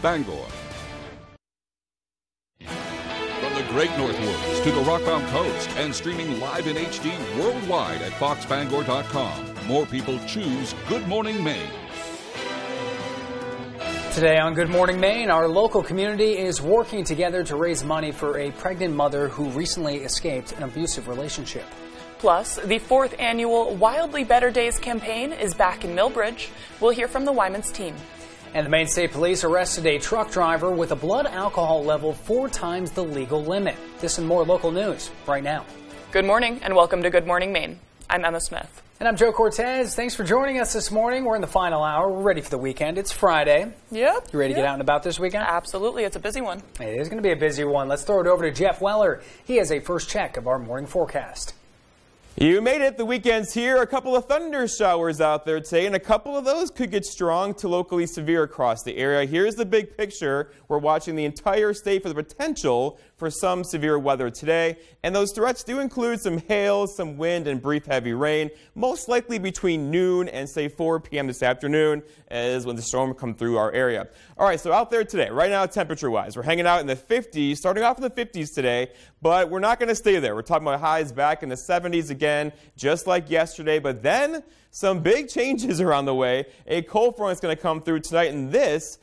Bangor. From the Great Northwoods to the Rockbound Coast and streaming live in HD worldwide at foxbangor.com. More people choose Good Morning Maine. Today on Good Morning Maine, our local community is working together to raise money for a pregnant mother who recently escaped an abusive relationship. Plus, the 4th annual Wildly Better Days campaign is back in Millbridge. We'll hear from the Wyman's team. And the Maine State Police arrested a truck driver with a blood alcohol level 4 times the legal limit. This and more local news right now. Good morning and welcome to Good Morning Maine. I'm Emma Smith. And I'm Joe Cortez. Thanks for joining us this morning. We're in the final hour. We're ready for the weekend. It's Friday. Yep. You ready to get out and about this weekend? Absolutely. It's a busy one. It is going to be a busy one. Let's throw it over to Jeff Weller. He has a first check of our morning forecast. You made it. The weekend's here. A couple of thunder showers out there today, and a couple of those could get strong to locally severe across the area. Here's the big picture. We're watching the entire state for the potential for some severe weather today, and those threats do include some hail, some wind, and brief heavy rain, most likely between noon and say 4 p.m. this afternoon is when the storm will come through our area. All right, so out there today, right now temperature-wise, we're hanging out in the 50s, starting off in the 50s today, but we're not going to stay there. We're talking about highs back in the 70s again, just like yesterday, but then some big changes are on the way. A cold front is going to come through tonight, and this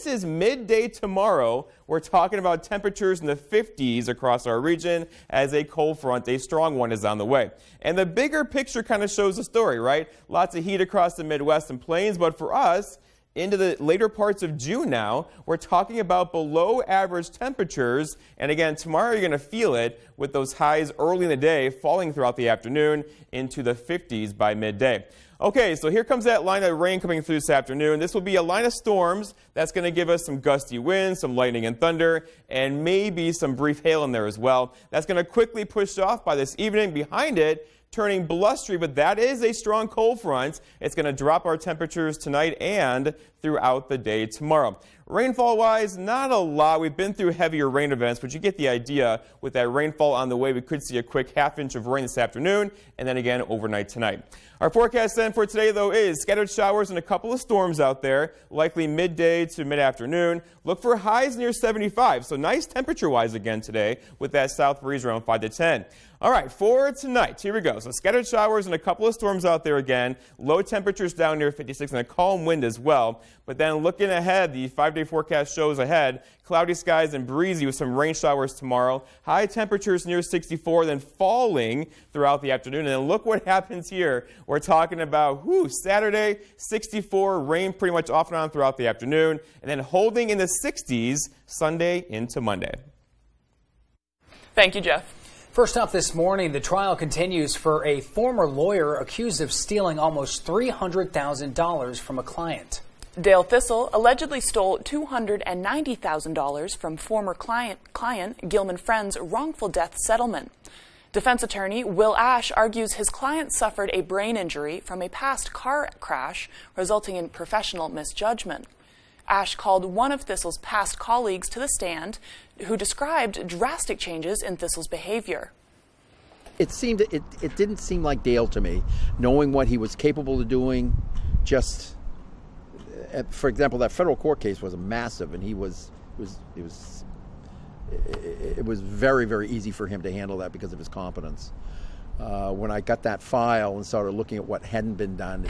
is midday tomorrow. We're talking about temperatures in the 50s across our region as a cold front, a strong one, is on the way. And the bigger picture kind of shows the story, right? Lots of heat across the Midwest and plains, but for us, into the later parts of June now, we're talking about below average temperatures. And again, tomorrow you're going to feel it with those highs early in the day falling throughout the afternoon into the 50s by midday. Okay, so here comes that line of rain coming through this afternoon. This will be a line of storms that's going to give us some gusty winds, some lightning and thunder, and maybe some brief hail in there as well. That's going to quickly push off by this evening. Behind it, turning blustery, but that is a strong cold front. It's going to drop our temperatures tonight and throughout the day tomorrow. Rainfall-wise, not a lot. We've been through heavier rain events, but you get the idea. With that rainfall on the way, we could see a quick half-inch of rain this afternoon and then again overnight tonight. Our forecast then for today, though, is scattered showers and a couple of storms out there, likely midday to mid-afternoon. Look for highs near 75, so nice temperature-wise again today with that south breeze around 5 to 10. All right, for tonight, here we go. So scattered showers and a couple of storms out there again. Low temperatures down near 56 and a calm wind as well. But then looking ahead, the 5-day forecast shows ahead, cloudy skies and breezy with some rain showers tomorrow. High temperatures near 64, then falling throughout the afternoon. And then look what happens here. We're talking about Saturday, 64, rain pretty much off and on throughout the afternoon. And then holding in the 60s Sunday into Monday. Thank you, Jeff. First up this morning, the trial continues for a former lawyer accused of stealing almost $300,000 from a client. Dale Thistle allegedly stole $290,000 from former client Gilman Friend's wrongful death settlement. Defense attorney Will Ash argues his client suffered a brain injury from a past car crash, resulting in professional misjudgment. Ash called one of Thistle's past colleagues to the stand, who described drastic changes in Thistle's behavior. It didn't seem like Dale to me, knowing what he was capable of doing. Just, for example, that federal court case was massive, and it was very, very easy for him to handle that because of his competence. When I got that file and started looking at what hadn't been done,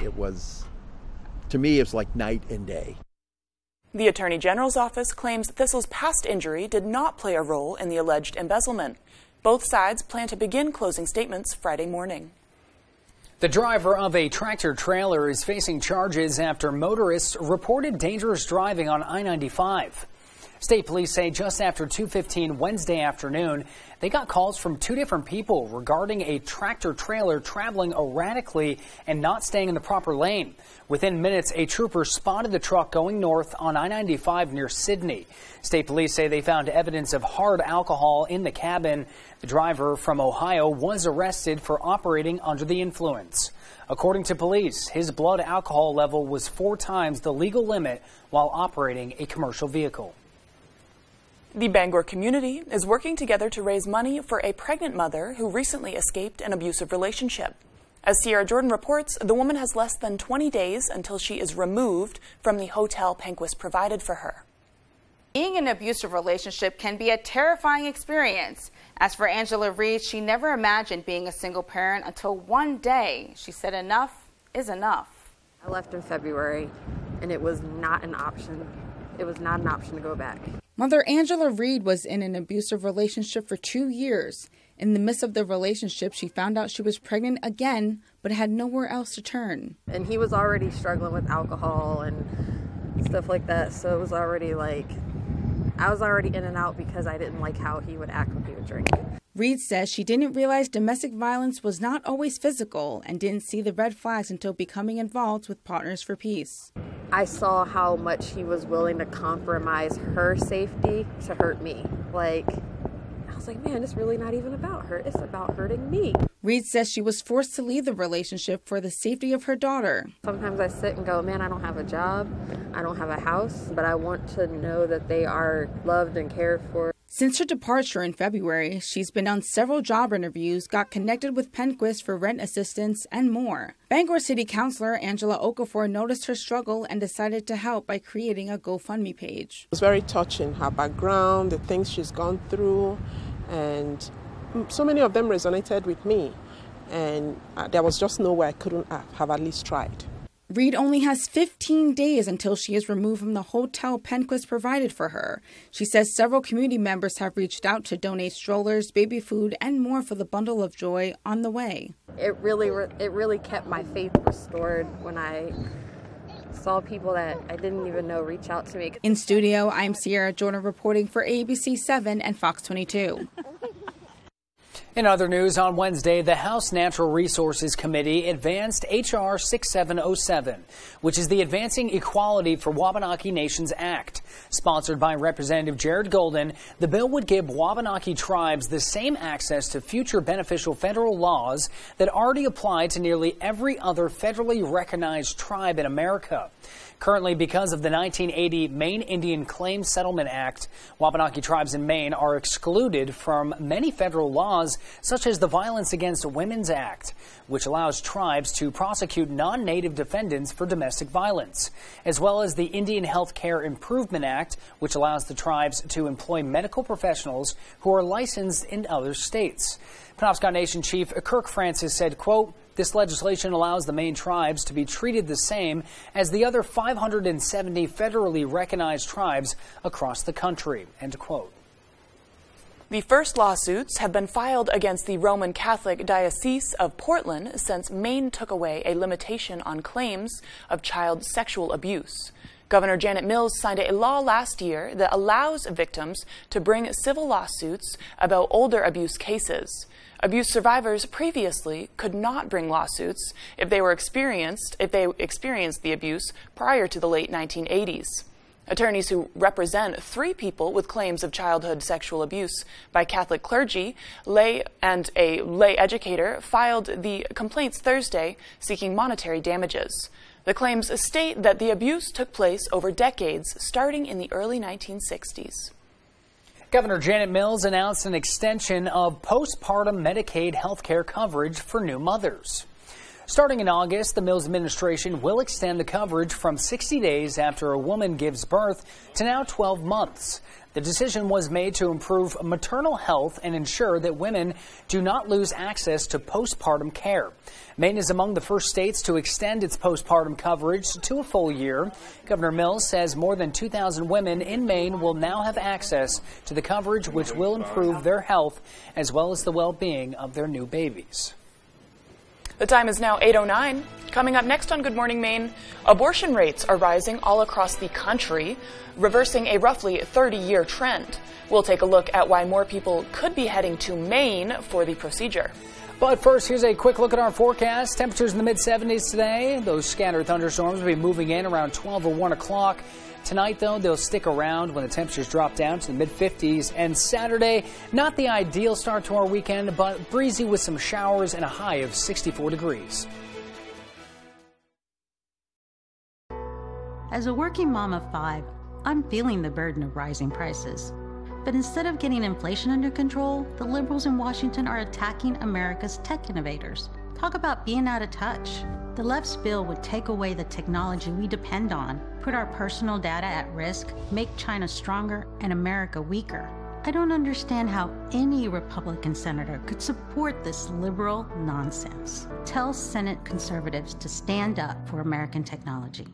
to me, it's like night and day. The Attorney General's office claims Thistle's past injury did not play a role in the alleged embezzlement. Both sides plan to begin closing statements Friday morning. The driver of a tractor trailer is facing charges after motorists reported dangerous driving on I-95. State police say just after 2:15 Wednesday afternoon, they got calls from 2 different people regarding a tractor trailer traveling erratically and not staying in the proper lane. Within minutes, a trooper spotted the truck going north on I-95 near Sydney. State police say they found evidence of hard alcohol in the cabin. The driver from Ohio was arrested for operating under the influence. According to police, his blood alcohol level was 4 times the legal limit while operating a commercial vehicle. The Bangor community is working together to raise money for a pregnant mother who recently escaped an abusive relationship. As Sierra Jordan reports, the woman has less than 20 days until she is removed from the hotel Penquist provided for her. Being in an abusive relationship can be a terrifying experience. As for Angela Reed, she never imagined being a single parent until one day she said enough is enough. I left in February, and it was not an option. It was not an option to go back. Mother Angela Reed was in an abusive relationship for 2 years. In the midst of the relationship, she found out she was pregnant again, but had nowhere else to turn. And he was already struggling with alcohol and stuff like that, so it was already like, I was already in and out because I didn't like how he would act when he would drink. Reed says she didn't realize domestic violence was not always physical and didn't see the red flags until becoming involved with Partners for Peace. I saw how much he was willing to compromise her safety to hurt me. I was like, man, it's really not even about her. It's about hurting me. Reed says she was forced to leave the relationship for the safety of her daughter. Sometimes I sit and go, man, I don't have a job. I don't have a house, but I want to know that they are loved and cared for. Since her departure in February, she's been on several job interviews, got connected with Penquist for rent assistance, and more. Bangor City Councilor Angela Okafor noticed her struggle and decided to help by creating a GoFundMe page. It was very touching, her background, the things she's gone through, and so many of them resonated with me. And there was just no way I couldn't have at least tried. Reed only has 15 days until she is removed from the hotel Penquist provided for her. She says several community members have reached out to donate strollers, baby food, and more for the bundle of joy on the way. It really kept my faith restored when I saw people that I didn't even know reach out to me. In studio, I'm Sierra Jordan reporting for ABC 7 and Fox 22. In other news, on Wednesday, the House Natural Resources Committee advanced H.R. 6707, which is the Advancing Equality for Wabanaki Nations Act. Sponsored by Representative Jared Golden, the bill would give Wabanaki tribes the same access to future beneficial federal laws that already apply to nearly every other federally recognized tribe in America. Currently, because of the 1980 Maine Indian Claims Settlement Act, Wabanaki tribes in Maine are excluded from many federal laws, such as the Violence Against Women's Act, which allows tribes to prosecute non-native defendants for domestic violence, as well as the Indian Health Care Improvement Act, which allows the tribes to employ medical professionals who are licensed in other states. Penobscot Nation Chief Kirk Francis said, quote, "This legislation allows the Maine tribes to be treated the same as the other 570 federally recognized tribes across the country," end quote. The first lawsuits have been filed against the Roman Catholic Diocese of Portland since Maine took away a limitation on claims of child sexual abuse. Governor Janet Mills signed a law last year that allows victims to bring civil lawsuits about older abuse cases. Abuse survivors previously could not bring lawsuits if they experienced the abuse prior to the late 1980s. Attorneys who represent 3 people with claims of childhood sexual abuse by Catholic clergy, and a lay educator filed the complaints Thursday seeking monetary damages. The claims state that the abuse took place over decades, starting in the early 1960s. Governor Janet Mills announced an extension of postpartum Medicaid health care coverage for new mothers. Starting in August, the Mills administration will extend the coverage from 60 days after a woman gives birth to now 12 months. The decision was made to improve maternal health and ensure that women do not lose access to postpartum care. Maine is among the first states to extend its postpartum coverage to a full year. Governor Mills says more than 2,000 women in Maine will now have access to the coverage, which will improve their health as well as the well-being of their new babies. The time is now 8:09. Coming up next on Good Morning Maine, abortion rates are rising all across the country, reversing a roughly 30-year trend. We'll take a look at why more people could be heading to Maine for the procedure. But first, here's a quick look at our forecast. Temperatures in the mid-70s today. Those scattered thunderstorms will be moving in around 12 or 1 o'clock. Tonight, though, they'll stick around when the temperatures drop down to the mid-50s. And Saturday, not the ideal start to our weekend, but breezy with some showers and a high of 64 degrees. As a working mom of 5, I'm feeling the burden of rising prices. But instead of getting inflation under control, the liberals in Washington are attacking America's tech innovators. Talk about being out of touch. The left's bill would take away the technology we depend on, put our personal data at risk, make China stronger and America weaker. I don't understand how any Republican senator could support this liberal nonsense. Tell Senate conservatives to stand up for American technology.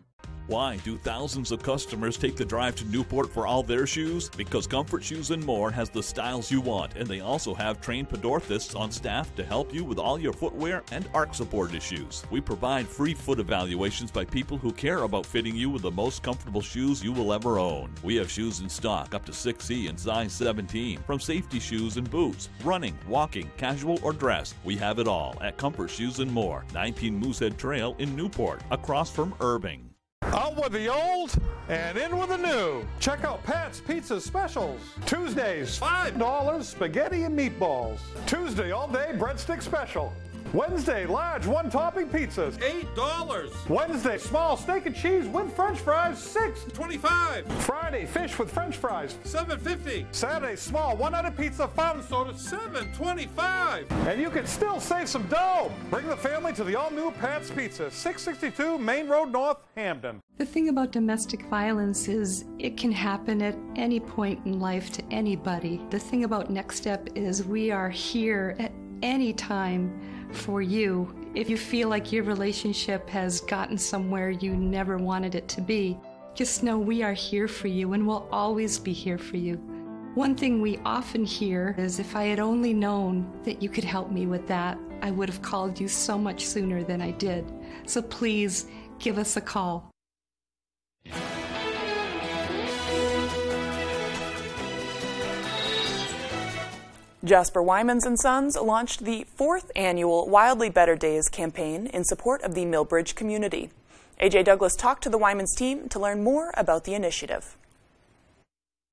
Why do thousands of customers take the drive to Newport for all their shoes? Because Comfort Shoes & More has the styles you want, and they also have trained podorthists on staff to help you with all your footwear and arch support issues. We provide free foot evaluations by people who care about fitting you with the most comfortable shoes you will ever own. We have shoes in stock up to 6C and size 17, from safety shoes and boots, running, walking, casual or dress. We have it all at Comfort Shoes & More, 19 Moosehead Trail in Newport, across from Irving. Out with the old and in with the new. Check out Pat's Pizza Specials. Tuesdays, $5 spaghetti and meatballs. Tuesday all day breadstick special. Wednesday, large one-topping pizzas, $8. Wednesday, small steak and cheese with French fries, $6.25. Friday, fish with French fries, $7.50. Saturday, small one-headed pizza, fountain soda, $7.25. And you can still save some dough. Bring the family to the all-new Pat's Pizza, 662 Main Road North, Hamden. The thing about domestic violence is it can happen at any point in life to anybody. The thing about Next Step is we are here at any time for you. If you feel like your relationship has gotten somewhere you never wanted it to be, just know we are here for you and will always be here for you. One thing we often hear is, if I had only known that you could help me with that, I would have called you so much sooner than I did. So please give us a call. Jasper Wyman's & Sons launched the 4th annual Wildly Better Days campaign in support of the Millbridge community. AJ Douglas talked to the Wyman's team to learn more about the initiative.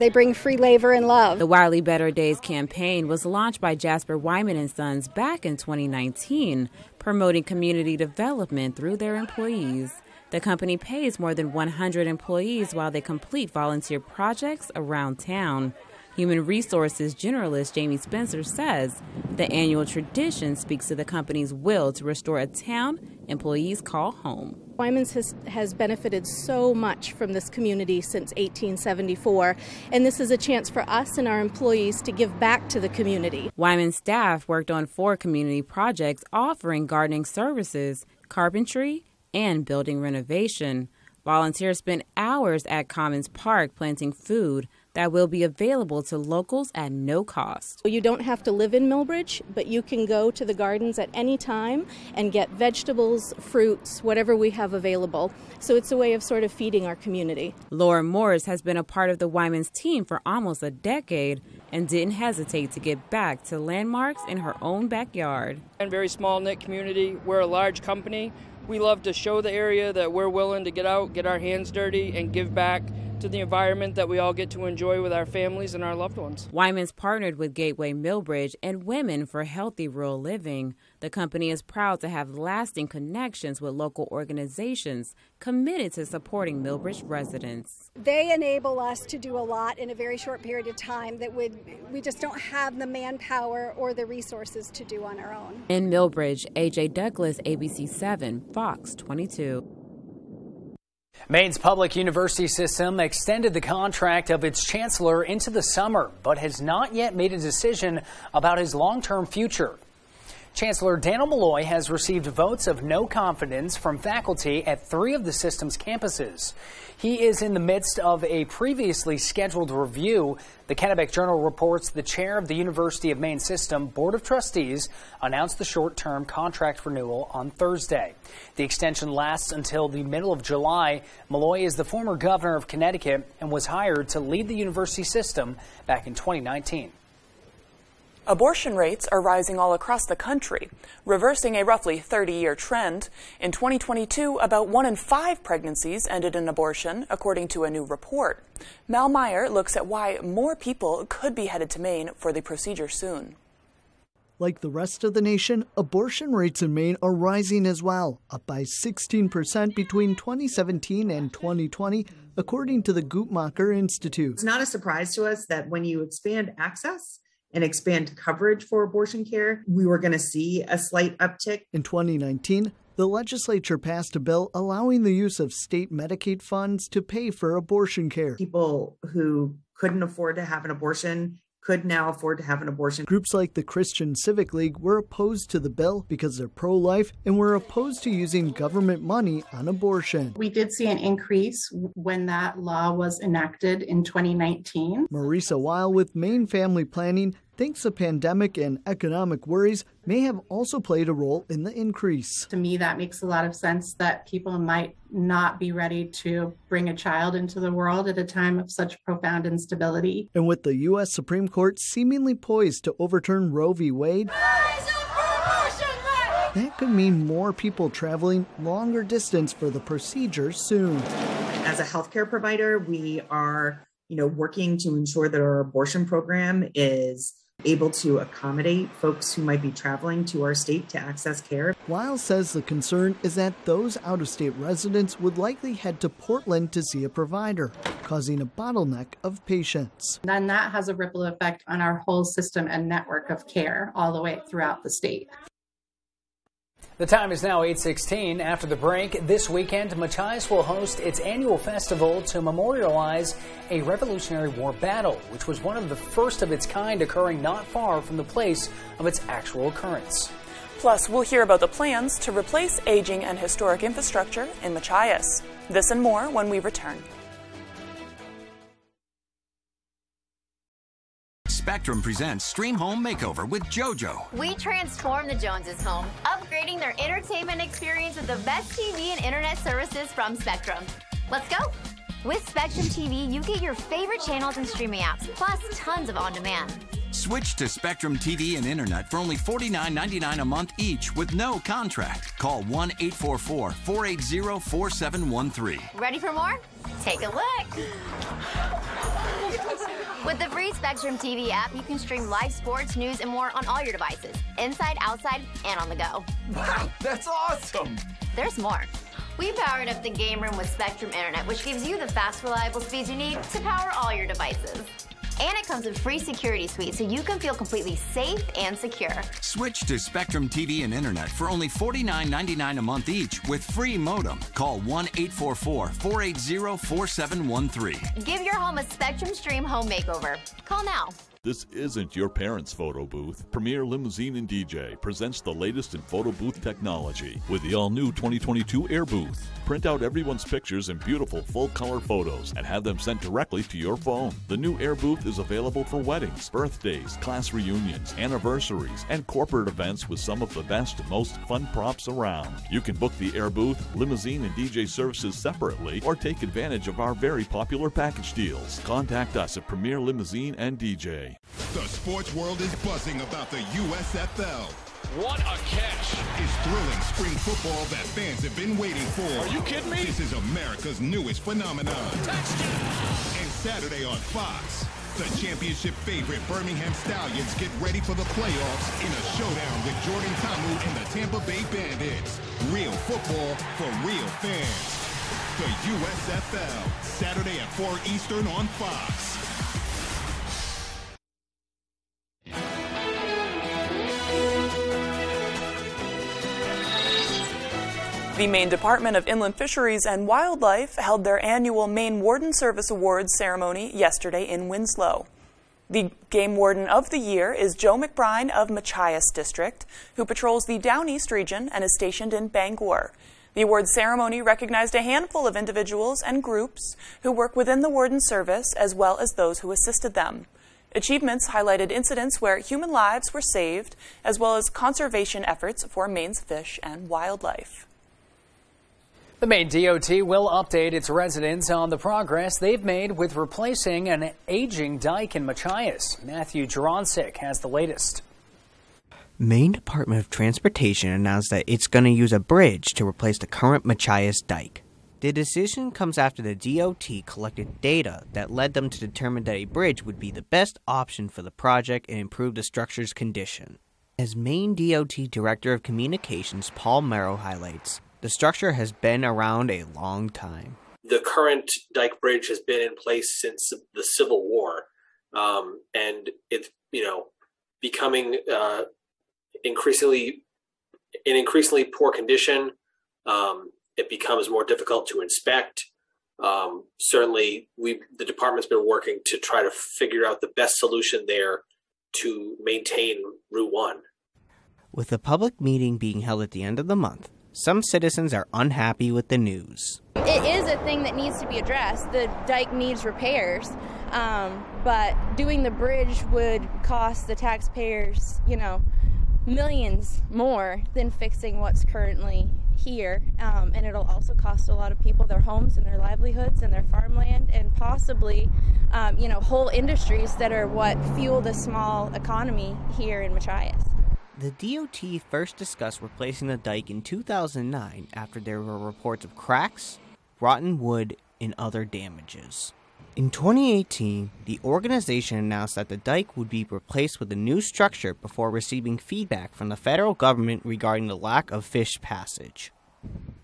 They bring free labor and love. The Wildly Better Days campaign was launched by Jasper Wyman & Sons back in 2019, promoting community development through their employees. The company pays more than 100 employees while they complete volunteer projects around town. Human Resources Generalist Jamie Spencer says the annual tradition speaks to the company's will to restore a town employees call home. Wyman's has benefited so much from this community since 1874, and this is a chance for us and our employees to give back to the community. Wyman's staff worked on 4 community projects offering gardening services, carpentry, and building renovation. Volunteers spent hours at Commons Park planting food that will be available to locals at no cost. You don't have to live in Millbridge, but you can go to the gardens at any time and get vegetables, fruits, whatever we have available. So it's a way of sort of feeding our community. Laura Morris has been a part of the Wyman's team for almost a decade and didn't hesitate to get back to landmarks in her own backyard. And very small knit community. We're a large company. We love to show the area that we're willing to get out, get our hands dirty, and give back to the environment that we all get to enjoy with our families and our loved ones. Wyman's partnered with Gateway Millbridge and Women for Healthy Rural Living. The company is proud to have lasting connections with local organizations committed to supporting Millbridge residents. They enable us to do a lot in a very short period of time that we just don't have the manpower or the resources to do on our own. In Millbridge, AJ Douglas, ABC 7, Fox 22. Maine's public university system extended the contract of its chancellor into the summer, but has not yet made a decision about his long-term future. Chancellor Daniel Malloy has received votes of no confidence from faculty at 3 of the system's campuses. He is in the midst of a previously scheduled review. The Kennebec Journal reports the chair of the University of Maine System Board of Trustees announced the short-term contract renewal on Thursday. The extension lasts until the middle of July. Malloy is the former governor of Connecticut and was hired to lead the university system back in 2019. Abortion rates are rising all across the country, reversing a roughly 30-year trend. In 2022, about 1 in 5 pregnancies ended in abortion, according to a new report. Mal Meyer looks at why more people could be headed to Maine for the procedure soon. Like the rest of the nation, abortion rates in Maine are rising as well, up by 16% between 2017 and 2020, according to the Guttmacher Institute. It's not a surprise to us that when you expand access and expand coverage for abortion care, we were going to see a slight uptick. In 2019, the legislature passed a bill allowing the use of state Medicaid funds to pay for abortion care. People who couldn't afford to have an abortion could now afford to have an abortion. Groups like the Christian Civic League were opposed to the bill because they're pro-life and were opposed to using government money on abortion. We did see an increase when that law was enacted in 2019. Marisa Weil with Maine Family Planning thinks the pandemic and economic worries may have also played a role in the increase. To me, that makes a lot of sense that people might not be ready to bring a child into the world at a time of such profound instability. And with the U.S. Supreme Court seemingly poised to overturn Roe v. Wade, that could mean more people traveling longer distance for the procedure soon. As a healthcare provider, we are, working to ensure that our abortion program is able to accommodate folks who might be traveling to our state to access care. Weil says the concern is that those out-of-state residents would likely head to Portland to see a provider, causing a bottleneck of patients. Then that has a ripple effect on our whole system and network of care all the way throughout the state. The time is now 8:16. After the break, this weekend, Machias will host its annual festival to memorialize a Revolutionary War battle, which was one of the first of its kind occurring not far from the place of its actual occurrence. Plus, we'll hear about the plans to replace aging and historic infrastructure in Machias. This and more when we return. Spectrum presents Stream Home Makeover with JoJo. We transform the Joneses' home, upgrading their entertainment experience with the best TV and internet services from Spectrum. Let's go! With Spectrum TV, you get your favorite channels and streaming apps, plus tons of on-demand. Switch to Spectrum TV and internet for only $49.99 a month each with no contract. Call 1-844-480-4713. Ready for more? Take a look! With the free Spectrum TV app, you can stream live sports, news, and more on all your devices, inside, outside, and on the go. Wow, that's awesome! There's more. We powered up the game room with Spectrum Internet, which gives you the fast, reliable speeds you need to power all your devices. And it comes with free security suite, so you can feel completely safe and secure. Switch to Spectrum TV and internet for only $49.99 a month each with free modem. Call 1-844-480-4713. Give your home a Spectrum Stream home makeover. Call now. This isn't your parents' photo booth. Premier Limousine and DJ presents the latest in photo booth technology with the all-new 2022 Air Booth. Print out everyone's pictures in beautiful full-color photos and have them sent directly to your phone. The new Air Booth is available for weddings, birthdays, class reunions, anniversaries, and corporate events with some of the best and most fun props around. You can book the Air Booth, Limousine, and DJ services separately or take advantage of our very popular package deals. Contact us at Premier Limousine and DJ. The sports world is buzzing about the USFL. What a catch! It's thrilling spring football that fans have been waiting for. Are you kidding me? This is America's newest phenomenon. Touchdown! And Saturday on Fox, the championship favorite Birmingham Stallions get ready for the playoffs in a showdown with Jordan Ta'amu and the Tampa Bay Bandits. Real football for real fans. The USFL, Saturday at 4 Eastern on Fox. The Maine Department of Inland Fisheries and Wildlife held their annual Maine Warden Service Awards ceremony yesterday in Winslow. The Game Warden of the Year is Joe McBride of Machias District, who patrols the Down East region and is stationed in Bangor. The awards ceremony recognized a handful of individuals and groups who work within the Warden Service as well as those who assisted them. Achievements highlighted incidents where human lives were saved, as well as conservation efforts for Maine's fish and wildlife. The Maine DOT will update its residents on the progress they've made with replacing an aging dike in Machias. Matthew Juronsik has the latest. Maine Department of Transportation announced that it's going to use a bridge to replace the current Machias dike. The decision comes after the DOT collected data that led them to determine that a bridge would be the best option for the project and improve the structure's condition. As Maine DOT Director of Communications Paul Merrow highlights, the structure has been around a long time. The current dike bridge has been in place since the Civil War, and it's becoming increasingly poor condition. It becomes more difficult to inspect. Certainly, the department's been working to try to figure out the best solution there to maintain Route 1. With the public meeting being held at the end of the month, some citizens are unhappy with the news. It is a thing that needs to be addressed. The dike needs repairs, but doing the bridge would cost the taxpayers, millions more than fixing what's currently here, and it'll also cost a lot of people their homes and their livelihoods and their farmland, and possibly whole industries that are what fuel the small economy here in Machias. The DOT first discussed replacing the dike in 2009 after there were reports of cracks, rotten wood, and other damages. In 2018, the organization announced that the dike would be replaced with a new structure before receiving feedback from the federal government regarding the lack of fish passage.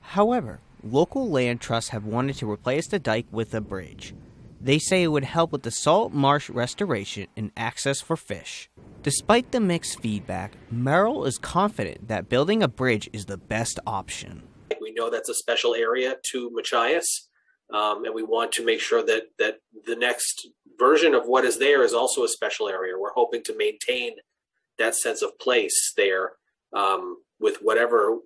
However, local land trusts have wanted to replace the dike with a bridge. They say it would help with the salt marsh restoration and access for fish. Despite the mixed feedback, Merrill is confident that building a bridge is the best option. We know that's a special area to Machias, and we want to make sure that the next version of what is there is also a special area. We're hoping to maintain that sense of place there with whatever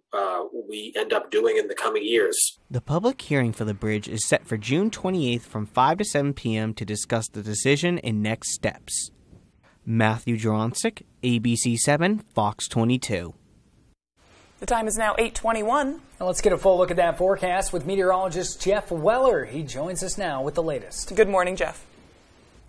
we end up doing in the coming years. The public hearing for the bridge is set for June 28th from 5 to 7 p.m. to discuss the decision and next steps. Matthew Juronsik, ABC 7, Fox 22. The time is now 8:21. Now let's get a full look at that forecast with meteorologist Jeff Weller. He joins us now with the latest. Good morning, Jeff.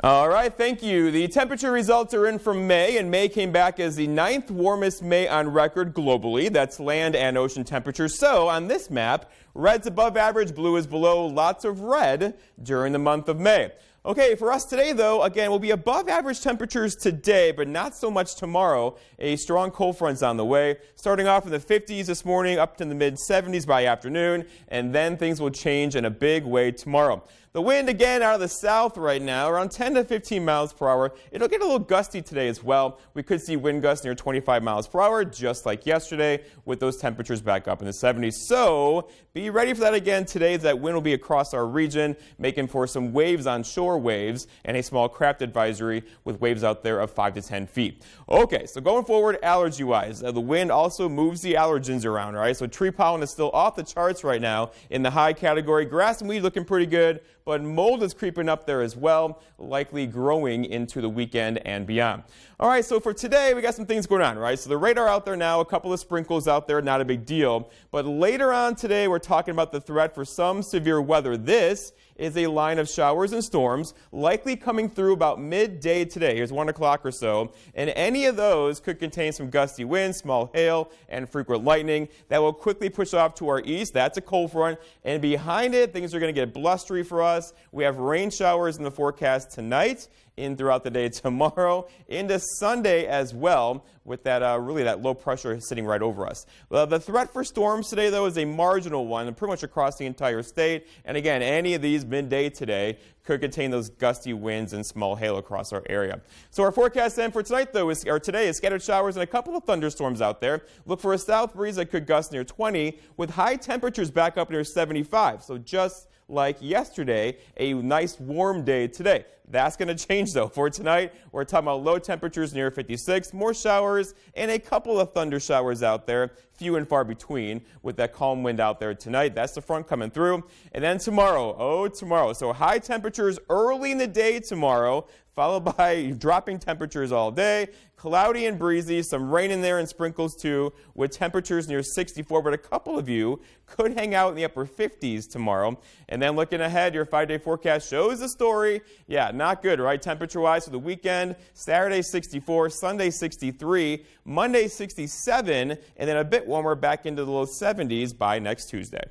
All right, thank you. The temperature results are in from May, and May came back as the 9th warmest May on record globally. That's land and ocean temperatures. So on this map, red's above average, blue is below, lots of red during the month of May. Okay, for us today, though, again, we'll be above average temperatures today, but not so much tomorrow. A strong cold front's on the way, starting off in the 50s this morning, up to the mid-70s by afternoon, and then things will change in a big way tomorrow. The wind, again, out of the south right now, around 10 to 15 miles per hour. It'll get a little gusty today as well. We could see wind gusts near 25 miles per hour, just like yesterday, with those temperatures back up in the 70s. So be ready for that again today. That wind will be across our region, making for some waves on shore waves and a small craft advisory with waves out there of 5 to 10 feet. Okay, so going forward, allergy-wise, the wind also moves the allergens around, right? So tree pollen is still off the charts right now in the high category. Grass and weed looking pretty good, but mold is creeping up there as well, likely growing into the weekend and beyond. All right, so for today, we got some things going on, right? So the radar out there now, a couple of sprinkles out there, not a big deal. But later on today, we're talking about the threat for some severe weather. This is a line of showers and storms likely coming through about midday today. Here's 1 o'clock or so. And any of those could contain some gusty winds, small hail, and frequent lightning that will quickly push off to our east. That's a cold front. And behind it, things are going to get blustery for us. We have rain showers in the forecast tonight, in throughout the day tomorrow, into Sunday as well, with that really that low pressure sitting right over us. The threat for storms today, though, is a marginal one, pretty much across the entire state. And again, any of these midday today could contain those gusty winds and small hail across our area. So our forecast then for tonight, though, today is scattered showers and a couple of thunderstorms out there. Look for a south breeze that could gust near 20, with high temperatures back up near 75. So just like yesterday, a nice warm day today. That's going to change, though. For tonight, we're talking about low temperatures near 56, more showers, and a couple of thunder showers out there, few and far between, with that calm wind out there tonight. That's the front coming through. And then tomorrow, tomorrow. So high temperatures early in the day tomorrow, followed by dropping temperatures all day. Cloudy and breezy, some rain in there and sprinkles too, with temperatures near 64, but a couple of you could hang out in the upper 50s tomorrow. And then looking ahead, your 5-day forecast shows the story. Yeah, not good, right? Temperature-wise for the weekend, Saturday 64, Sunday 63, Monday 67, and then a bit warmer back into the low 70s by next Tuesday.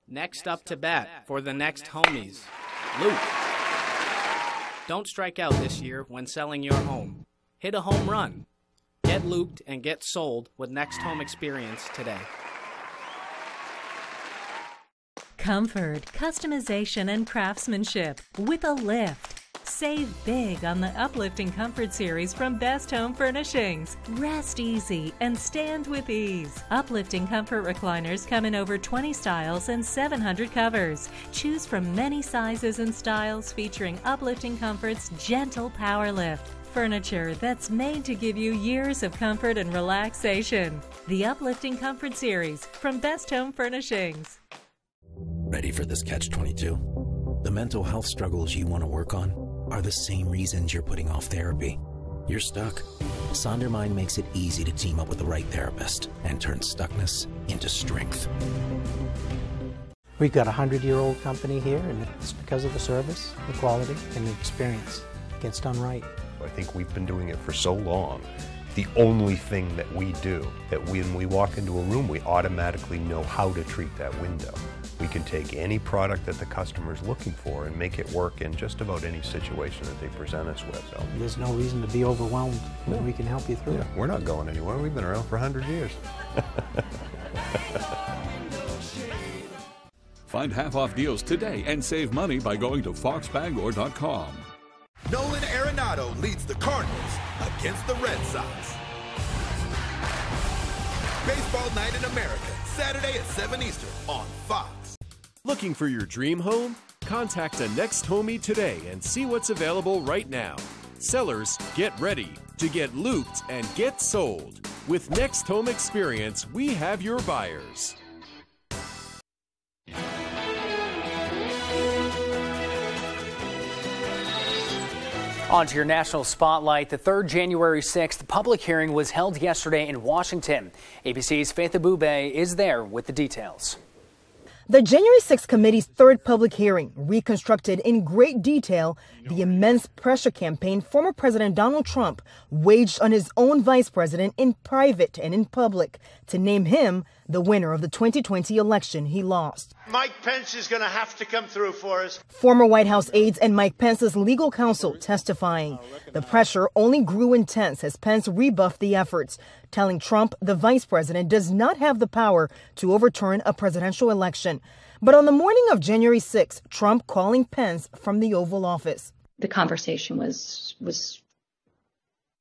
Next up to bat for the next homies, Luke. Don't strike out this year when selling your home. Hit a home run. Get looped and get sold with Next Home Experience today. Comfort, customization, and craftsmanship with a lift. Save big on the uplifting comfort series from Best Home Furnishings. Rest easy and stand with ease. Uplifting comfort recliners come in over 20 styles and 700 covers. Choose from many sizes and styles featuring Uplifting Comfort's gentle power lift. Furniture that's made to give you years of comfort and relaxation. The Uplifting Comfort series from Best Home Furnishings. Ready for this catch-22? The mental health struggles you want to work on are the same reasons you're putting off therapy. You're stuck. Sondermind makes it easy to team up with the right therapist and turn stuckness into strength. We've got a 100-year-old company here, and it's because of the service, the quality, and the experience. It gets done right. I think we've been doing it for so long. The only thing that we do, that when we walk into a room, we automatically know how to treat that window. We can take any product that the customer's looking for and make it work in just about any situation that they present us with. So there's no reason to be overwhelmed when we can help you through it. We're not going anywhere. We've been around for 100 years. Find half-off deals today and save money by going to foxbangor.com. Nolan Arenado leads the Cardinals against the Red Sox. Baseball Night in America, Saturday at 7 Eastern on Fox. Looking for your dream home? Contact a Next Homie today and see what's available right now. Sellers, get ready to get looped and get sold. With Next Home Experience, we have your buyers. On to your national spotlight. The third January 6th public hearing was held yesterday in Washington. ABC's Faith Abube is there with the details. The January 6th committee's third public hearing reconstructed in great detail the immense pressure campaign former President Donald Trump waged on his own vice president in private and in public to name him the winner of the 2020 election he lost. Mike Pence is going to have to come through for us. Former White House aides and Mike Pence's legal counsel testifying. The pressure only grew intense as Pence rebuffed the efforts, telling Trump the vice president does not have the power to overturn a presidential election. But on the morning of January 6th, Trump calling Pence from the Oval Office. The conversation was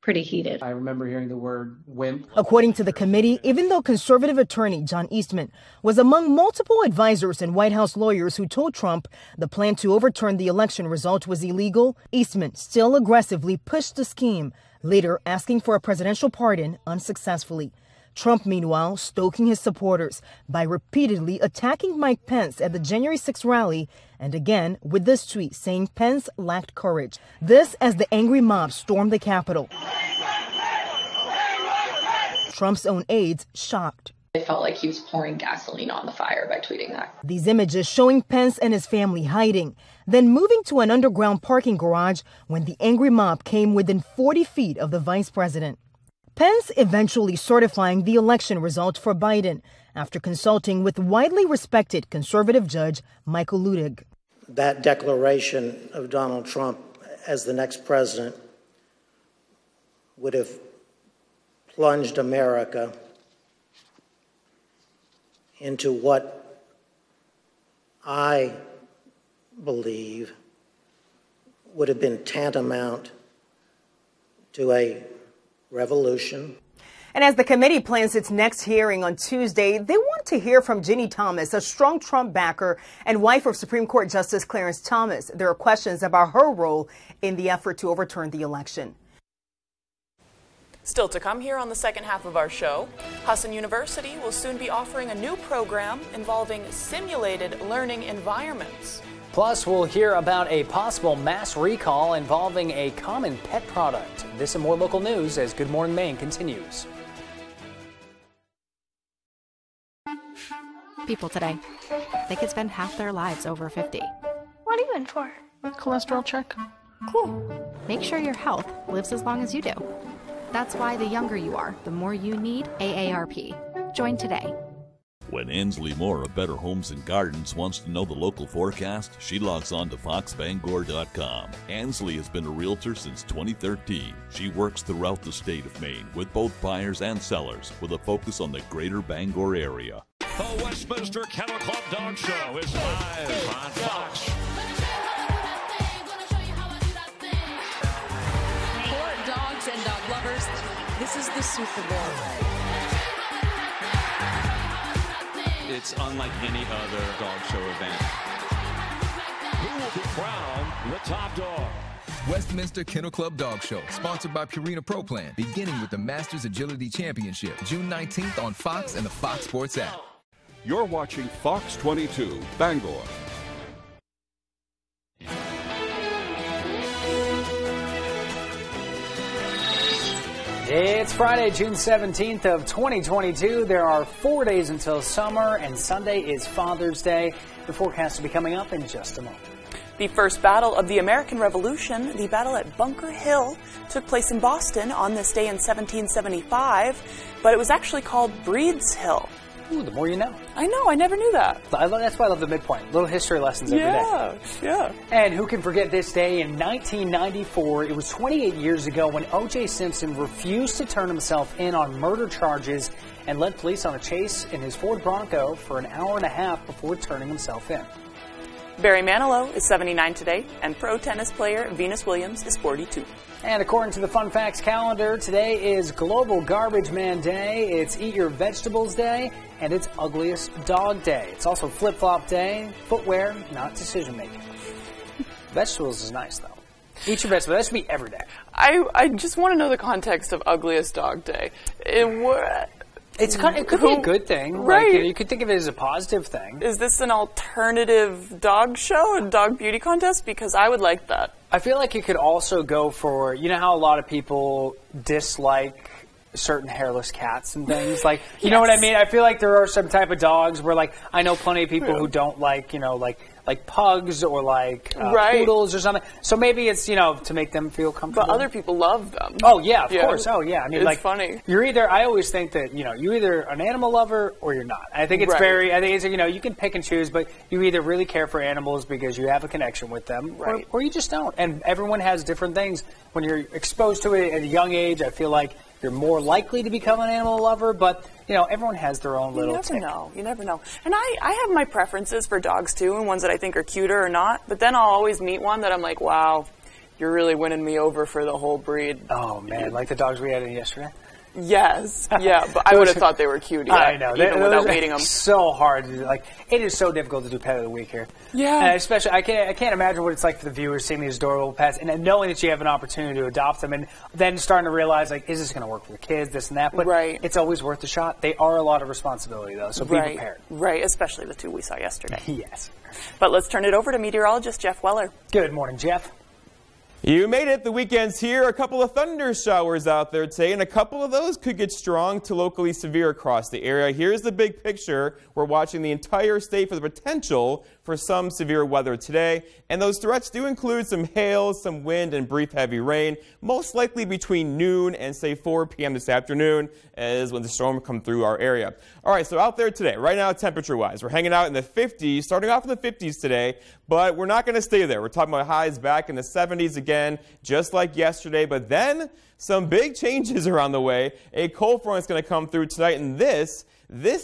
pretty heated. I remember hearing the word wimp. According to the committee, even though conservative attorney John Eastman was among multiple advisors and White House lawyers who told Trump the plan to overturn the election result was illegal, Eastman still aggressively pushed the scheme, later asking for a presidential pardon unsuccessfully. Trump, meanwhile, stoking his supporters by repeatedly attacking Mike Pence at the January 6th rally, and again with this tweet saying Pence lacked courage. This as the angry mob stormed the Capitol. Trump's own aides shocked. It felt like he was pouring gasoline on the fire by tweeting that. These images showing Pence and his family hiding, then moving to an underground parking garage when the angry mob came within 40 feet of the vice president. Pence eventually certifying the election result for Biden after consulting with widely respected conservative judge Michael Luttig. That declaration of Donald Trump as the next president would have plunged America into what I believe would have been tantamount to a revolution. And as the committee plans its next hearing on Tuesday, they want to hear from Ginny Thomas, a strong Trump backer and wife of Supreme Court Justice Clarence Thomas. There are questions about her role in the effort to overturn the election. Still to come here on the second half of our show, Hassan University will soon be offering a new program involving simulated learning environments. Plus, we'll hear about a possible mass recall involving a common pet product. This and more local news as Good Morning Maine continues. People today, they could spend half their lives over 50. What are you in for? Cholesterol check. Cool. Make sure your health lives as long as you do. That's why the younger you are, the more you need AARP. Join today. When Ansley Moore of Better Homes and Gardens wants to know the local forecast, she logs on to foxbangor.com. Ansley has been a realtor since 2013. She works throughout the state of Maine with both buyers and sellers with a focus on the greater Bangor area. The Westminster Kennel Club Dog Show is live on Fox. This is the Super Bowl. It's unlike any other dog show event. Who will be crowned the top dog? Westminster Kennel Club Dog Show, sponsored by Purina Pro Plan, beginning with the Masters Agility Championship, June 19th on Fox and the Fox Sports app. You're watching Fox 22, Bangor. It's Friday, June 17th of 2022. There are 4 days until summer, and Sunday is Father's Day. The forecast will be coming up in just a moment. The first battle of the American Revolution, the battle at Bunker Hill, took place in Boston on this day in 1775, but it was actually called Breed's Hill. Ooh, the more you know. I know, I never knew that. That's why I love the midpoint. Little history lessons every day. Yeah. And who can forget this day in 1994? It was 28 years ago when O.J. Simpson refused to turn himself in on murder charges and led police on a chase in his Ford Bronco for an hour and a half before turning himself in. Barry Manilow is 79 today, and pro tennis player Venus Williams is 42. And according to the Fun Facts calendar, today is Global Garbage Man Day, it's Eat Your Vegetables Day, and it's Ugliest Dog Day. It's also Flip-Flop Day, footwear, not decision-making. Vegetables is nice, though. Eat your vegetables. That should be every day. I just want to know the context of Ugliest Dog Day. It could be a good thing. Right. Like, you could think of it as a positive thing. Is this an alternative dog show, a dog beauty contest? Because I would like that. I feel like it could also go for, you know how a lot of people dislike certain hairless cats and things? Like, you know what I mean? I feel like there are some type of dogs where, like, I know plenty of people who don't like, like pugs or like poodles or something. So maybe it's, to make them feel comfortable. But other people love them. Oh, yeah, of course. Oh, yeah. I mean, it's funny. I always think that, you're either an animal lover or you're not. I think it's you can pick and choose, but you either really care for animals because you have a connection with them or you just don't. And everyone has different things. When you're exposed to it at a young age, I feel like you're more likely to become an animal lover, but everyone has their own little tick. You never know. And I have my preferences for dogs too, and ones that I think are cuter or not. But then I'll always meet one that I'm like, wow, you're really winning me over for the whole breed. Oh man, like the dogs we had in yesterday. Yes, yeah, but I would have thought they were cute. Yeah, I know, even without meeting them. So hard. It is so difficult to do Pet of the Week here. Yeah, and especially I can't imagine what it's like for the viewers seeing these adorable pets and then knowing that you have an opportunity to adopt them, and then starting to realize is this going to work for the kids, this and that. But it's always worth a shot. They are a lot of responsibility though, so be prepared. Right, especially the two we saw yesterday. Yes. But let's turn it over to meteorologist Jeff Weller. Good morning, Jeff. You made it. The weekend's here. A couple of thunder showers out there today, and a couple of those could get strong to locally severe across the area. Here's the big picture. We're watching the entire state for the potential for some severe weather today, and those threats do include some hail, some wind, and brief heavy rain, most likely between noon and, say, 4 p.m. this afternoon is when the storm comes through our area. All right, so out there today, right now temperature-wise, we're hanging out in the 50s, starting off in the 50s today, but we're not going to stay there. We're talking about highs back in the 70s again, just like yesterday, but then some big changes are on the way. A cold front is going to come through tonight, and this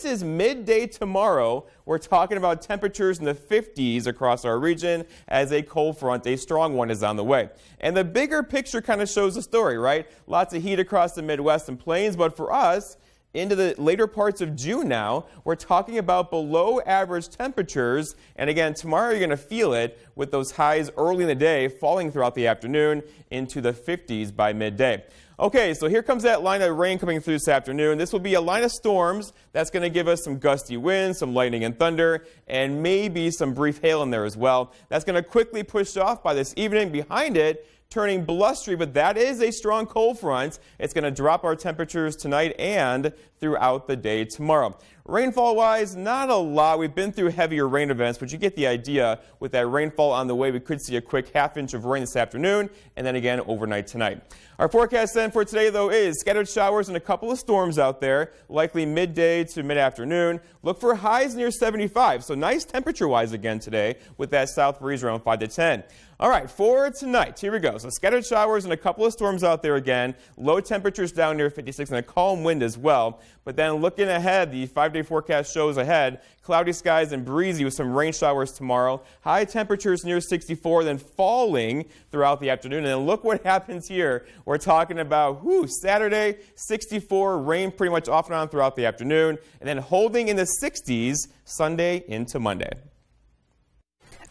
is midday tomorrow. We're talking about temperatures in the 50s across our region as a cold front, a strong one, is on the way. And the bigger picture kind of shows the story, right? Lots of heat across the Midwest and plains, but for us, into the later parts of June now, we're talking about below average temperatures. And again, tomorrow you're going to feel it with those highs early in the day falling throughout the afternoon into the 50s by midday. Okay, so here comes that line of rain coming through this afternoon. This will be a line of storms that's going to give us some gusty winds, some lightning and thunder, and maybe some brief hail in there as well. That's going to quickly push off by this evening. Behind it, turning blustery, but that is a strong cold front. It's going to drop our temperatures tonight and throughout the day tomorrow. Rainfall-wise, not a lot. We've been through heavier rain events, but you get the idea. With that rainfall on the way, we could see a quick half-inch of rain this afternoon and then again overnight tonight. Our forecast then for today, though, is scattered showers and a couple of storms out there, likely midday to mid-afternoon. Look for highs near 75, so nice temperature-wise again today with that south breeze around 5 to 10. All right, for tonight, here we go. So scattered showers and a couple of storms out there again. Low temperatures down near 56 and a calm wind as well. But then looking ahead, the 5-day forecast shows ahead. Cloudy skies and breezy with some rain showers tomorrow. High temperatures near 64, then falling throughout the afternoon. And then look what happens here. We're talking about Saturday, 64, rain pretty much off and on throughout the afternoon. And then holding in the 60s Sunday into Monday.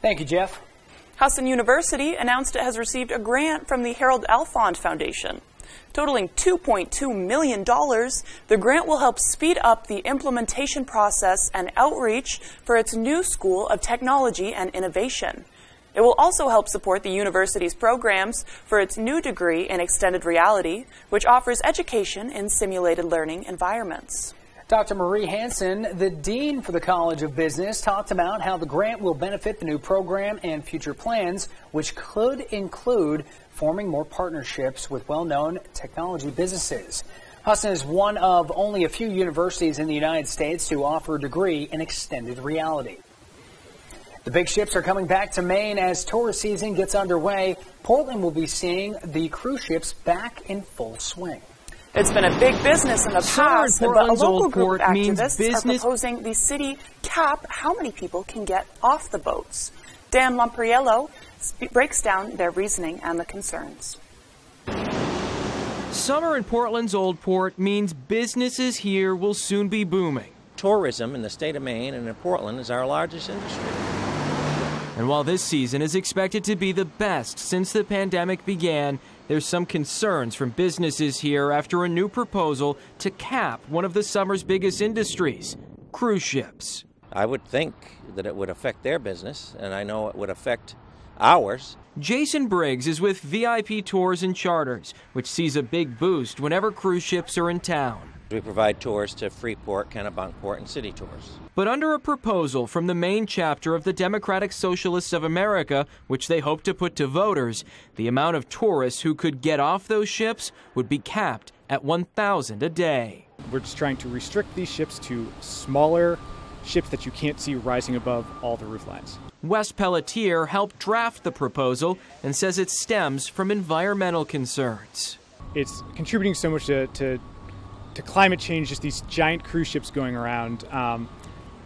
Thank you, Jeff. Husson University announced it has received a grant from the Harold Alfond Foundation. Totaling $2.2 million, the grant will help speed up the implementation process and outreach for its new School of Technology and Innovation. It will also help support the university's programs for its new degree in extended reality, which offers education in simulated learning environments. Dr. Marie Hansen, the Dean for the College of Business, talked about how the grant will benefit the new program and future plans, which could include forming more partnerships with well-known technology businesses. Husson is one of only a few universities in the United States to offer a degree in extended reality. The big ships are coming back to Maine as tourist season gets underway. Portland will be seeing the cruise ships back in full swing. It's been a big business in the past, but a local group of activists are proposing the city cap how many people can get off the boats. Dan Lampriello breaks down their reasoning and the concerns. Summer in Portland's Old Port means businesses here will soon be booming. Tourism in the state of Maine and in Portland is our largest industry. And while this season is expected to be the best since the pandemic began, there's some concerns from businesses here after a new proposal to cap one of the summer's biggest industries, cruise ships. I would think that it would affect their business, and I know it would affect ours. Jason Briggs is with VIP Tours and Charters, which sees a big boost whenever cruise ships are in town. We provide tours to Freeport, Kennebunkport, and city tours. But under a proposal from the Maine chapter of the Democratic Socialists of America, which they hope to put to voters, the amount of tourists who could get off those ships would be capped at 1,000 a day. We're just trying to restrict these ships to smaller ships that you can't see rising above all the roof lines. Wes Pelletier helped draft the proposal and says it stems from environmental concerns. It's contributing so much to climate change, just these giant cruise ships going around,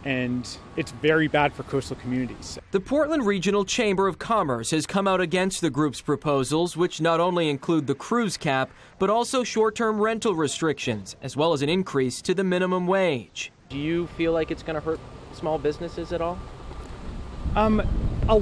and it's very bad for coastal communities. The Portland Regional Chamber of Commerce has come out against the group's proposals, which not only include the cruise cap, but also short-term rental restrictions, as well as an increase to the minimum wage. Do you feel like it's going to hurt small businesses at all?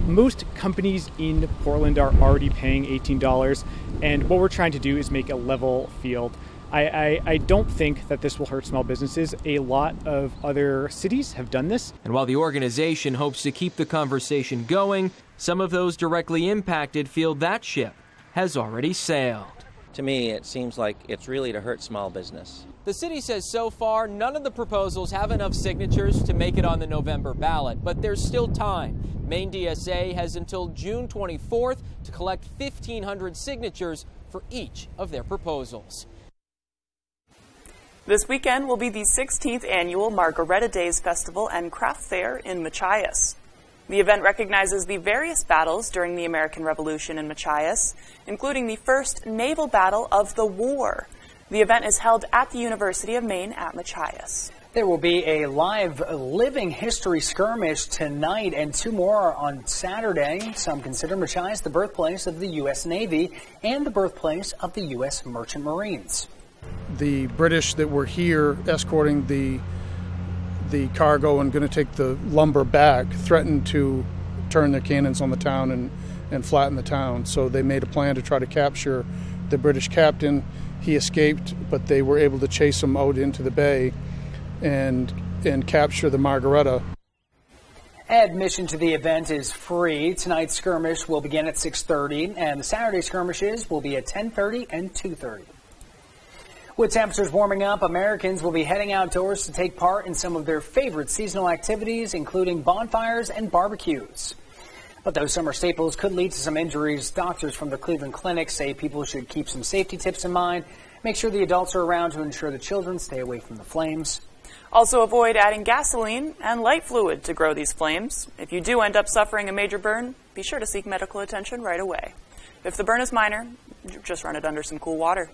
Most companies in Portland are already paying $18, and what we're trying to do is make a level field. I don't think that this will hurt small businesses. A lot of other cities have done this. And while the organization hopes to keep the conversation going, some of those directly impacted feel that ship has already sailed. To me, it seems like it's really to hurt small business. The city says so far none of the proposals have enough signatures to make it on the November ballot, but there's still time. Maine DSA has until June 24th to collect 1,500 signatures for each of their proposals. This weekend will be the 16th annual Margaretta Days Festival and Craft Fair in Machias. The event recognizes the various battles during the American Revolution in Machias, including the first naval battle of the war. The event is held at the University of Maine at Machias. There will be a live living history skirmish tonight and two more on Saturday. Some consider Machias the birthplace of the U.S. Navy and the birthplace of the U.S. Merchant Marines. The British that were here escorting the cargo and going to take the lumber back threatened to turn their cannons on the town and flatten the town. So they made a plan to try to capture the British captain. He escaped, but they were able to chase him out into the bay and capture the Margaretta. Admission to the event is free. Tonight's skirmish will begin at 6:30, and the Saturday skirmishes will be at 10:30 and 2:30. With temperatures warming up, Americans will be heading outdoors to take part in some of their favorite seasonal activities, including bonfires and barbecues. But those summer staples could lead to some injuries. Doctors from the Cleveland Clinic say people should keep some safety tips in mind. Make sure the adults are around to ensure the children stay away from the flames. Also avoid adding gasoline and light fluid to grow these flames. If you do end up suffering a major burn, be sure to seek medical attention right away. If the burn is minor, just run it under some cool water.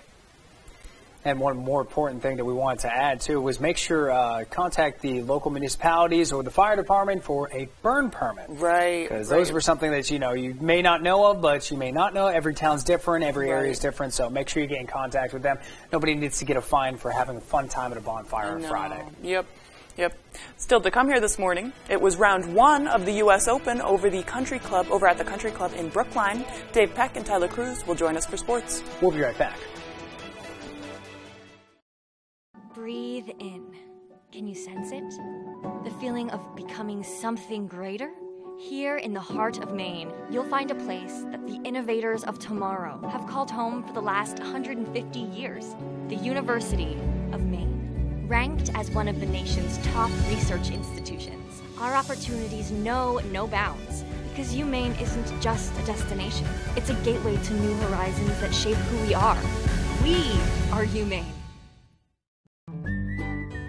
And one more important thing that we wanted to add, too, was make sure contact the local municipalities or the fire department for a burn permit. Right. Because those were something that, you may not know of, but you may not know. Every town's different. Every area is different. So make sure you get in contact with them. Nobody needs to get a fine for having a fun time at a bonfire on Friday. Yep. Still to come here this morning, it was round 1 of the U.S. Open over at the Country Club in Brookline. Dave Peck and Tyler Cruz will join us for sports. We'll be right back. Breathe in. Can you sense it? The feeling of becoming something greater? Here in the heart of Maine, you'll find a place that the innovators of tomorrow have called home for the last 150 years. The University of Maine. Ranked as one of the nation's top research institutions, our opportunities know no bounds. Because UMaine isn't just a destination. It's a gateway to new horizons that shape who we are. We are UMaine.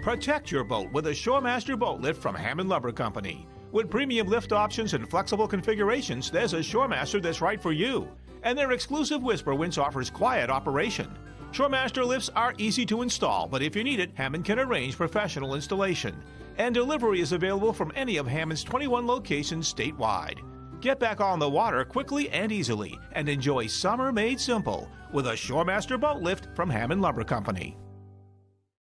Protect your boat with a Shoremaster boat lift from Hammond Lumber Company. With premium lift options and flexible configurations, there's a Shoremaster that's right for you. And their exclusive Whisper winch offers quiet operation. Shoremaster lifts are easy to install, but if you need it, Hammond can arrange professional installation. And delivery is available from any of Hammond's 21 locations statewide. Get back on the water quickly and easily, and enjoy summer made simple with a Shoremaster boat lift from Hammond Lumber Company.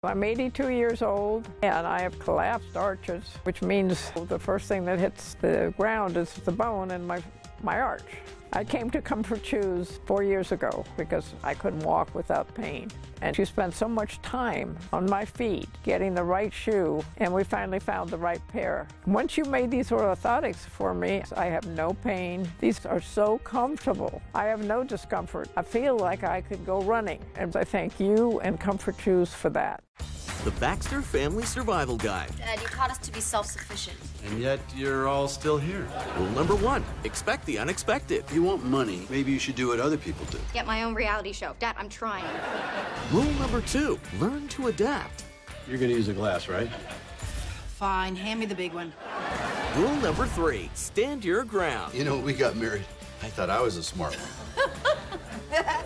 I'm 82 years old and I have collapsed arches, which means the first thing that hits the ground is the bone in my arch. I came to Comfort Shoes 4 years ago because I couldn't walk without pain. And she spent so much time on my feet getting the right shoe, and we finally found the right pair. Once you made these orthotics for me, I have no pain. These are so comfortable. I have no discomfort. I feel like I could go running, and I thank you and Comfort Shoes for that. The Baxter Family Survival Guide. Dad, you taught us to be self-sufficient. And yet you're all still here. Rule number 1, expect the unexpected. If you want money, maybe you should do what other people do. Get my own reality show. Dad, I'm trying. Rule number 2, learn to adapt. You're going to use a glass, right? Fine, hand me the big one. Rule number 3, stand your ground. You know, when we got married, I thought I was a smart one.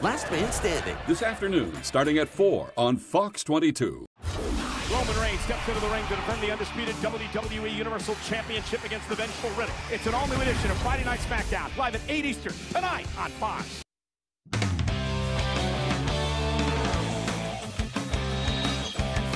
Last man standing. This afternoon, starting at 4 on Fox 22. Roman Reigns steps into the ring to defend the undisputed WWE Universal Championship against the vengeful Riddle. It's an all-new edition of Friday Night SmackDown, live at 8 Eastern, tonight on Fox.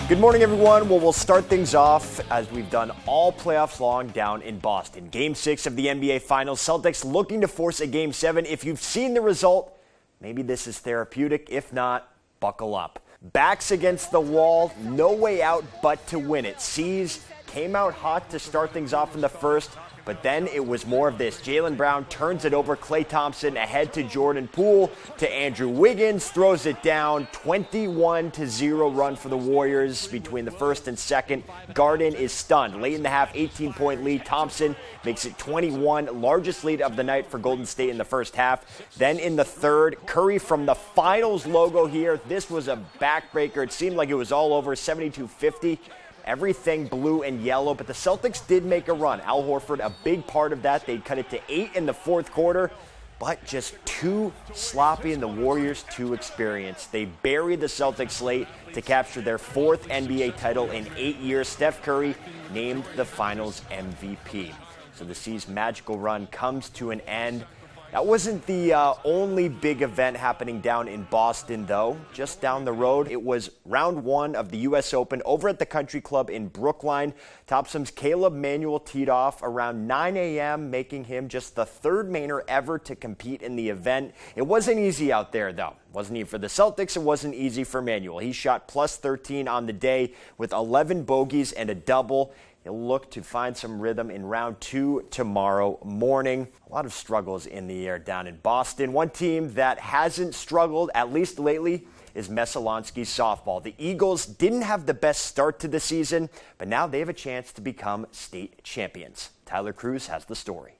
Good morning, everyone. Well, we'll start things off as we've done all playoffs long down in Boston. Game 6 of the NBA Finals. Celtics looking to force a Game 7. If you've seen the result, maybe this is therapeutic. If not, buckle up. Backs against the wall, no way out but to win it. C's came out hot to start things off in the first, but then it was more of this. Jaylen Brown turns it over. Klay Thompson ahead to Jordan Poole, to Andrew Wiggins, throws it down. 21-0 run for the Warriors between the first and second. Garden is stunned. Late in the half, 18-point lead. Thompson makes it 21, largest lead of the night for Golden State in the first half. Then in the third, Curry from the Finals logo here. This was a backbreaker. It seemed like it was all over, 72-50. Everything blue and yellow, but the Celtics did make a run. Al Horford, a big part of that. They cut it to 8 in the fourth quarter, but just too sloppy and the Warriors too experienced. They buried the Celtics late to capture their 4th NBA title in 8 years. Steph Curry named the Finals MVP. So the C's magical run comes to an end. That wasn't the only big event happening down in Boston, though. Just down the road, it was round 1 of the U.S. Open over at the Country Club in Brookline. Topsum's Caleb Manuel teed off around 9 a.m., making him just the 3rd Mainer ever to compete in the event. It wasn't easy out there, though. It wasn't easy for the Celtics. It wasn't easy for Manuel. He shot plus 13 on the day with 11 bogeys and a double. He'll look to find some rhythm in round 2 tomorrow morning. A lot of struggles in the air down in Boston. One team that hasn't struggled, at least lately, is Messalonski's softball. The Eagles didn't have the best start to the season, but now they have a chance to become state champions. Tyler Cruz has the story.